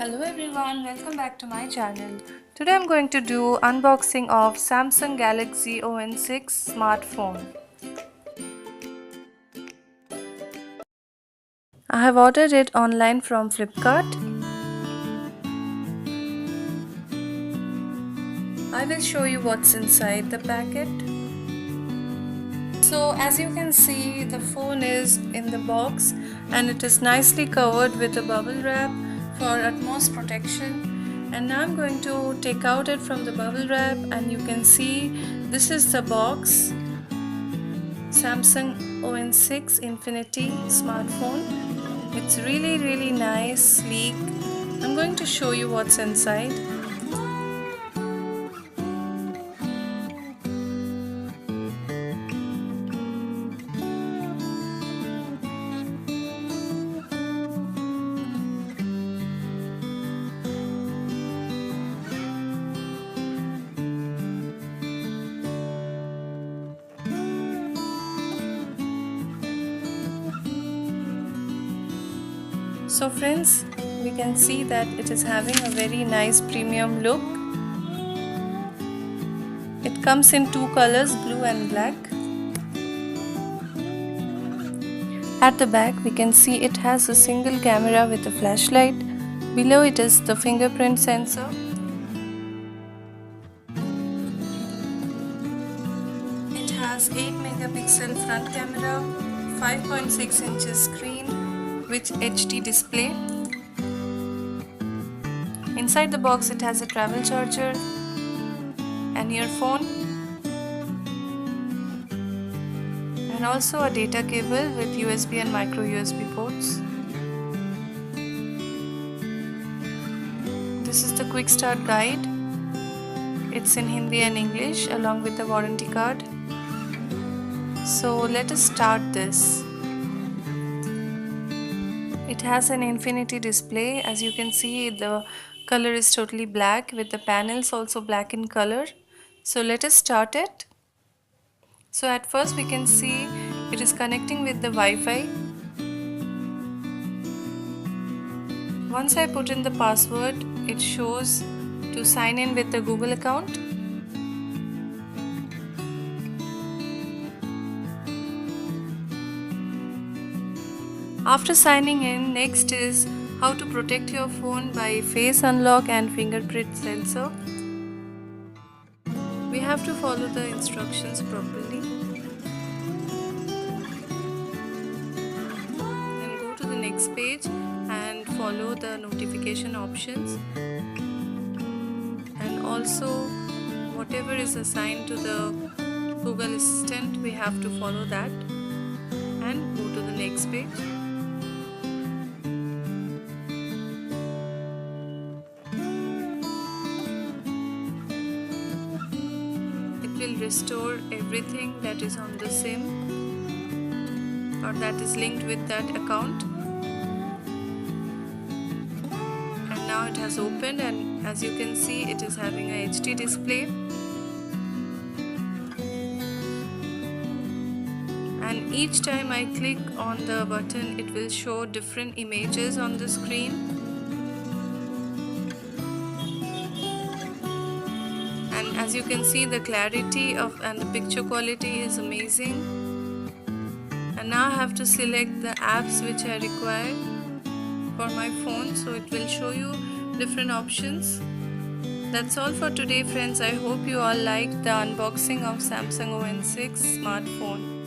Hello everyone, welcome back to my channel. Today I'm going to do unboxing of Samsung Galaxy On6 smartphone. I have ordered it online from Flipkart. I will show you what's inside the packet. So as you can see, the phone is in the box and it is nicely covered with a bubble wrap for utmost protection. And now I'm going to take out it from the bubble wrap, and you can see this is the box. Samsung On6 Infinity smartphone. It's really nice, sleek. I'm going to show you what's inside. So friends, we can see that it is having a very nice premium look. It comes in two colors, blue and black. At the back we can see it has a single camera with a flashlight. Below it is the fingerprint sensor. It has 8 megapixel front camera, 5.6 inches screen with HD display. Inside the box it has a travel charger, an earphone, and also a data cable with USB and micro USB ports. This is the quick start guide. It's in Hindi and English along with the warranty card. So let us start this. It has an infinity display. As you can see, the color is totally black with the panels also black in color. So let us start it. So at first we can see it is connecting with the Wi-Fi. Once I put in the password, it shows to sign in with the Google account. After signing in, next is how to protect your phone by face unlock and fingerprint sensor. We have to follow the instructions properly. Then go to the next page and follow the notification options. And also whatever is assigned to the Google Assistant, we have to follow that. And go to the next page. Will restore everything that is on the SIM or that is linked with that account. And now it has opened, and as you can see it is having a HD display. And each time I click on the button, it will show different images on the screen. And as you can see, the clarity and the picture quality is amazing. And now I have to select the apps which I require for my phone, so it will show you different options. That's all for today friends. I hope you all liked the unboxing of Samsung On6 smartphone.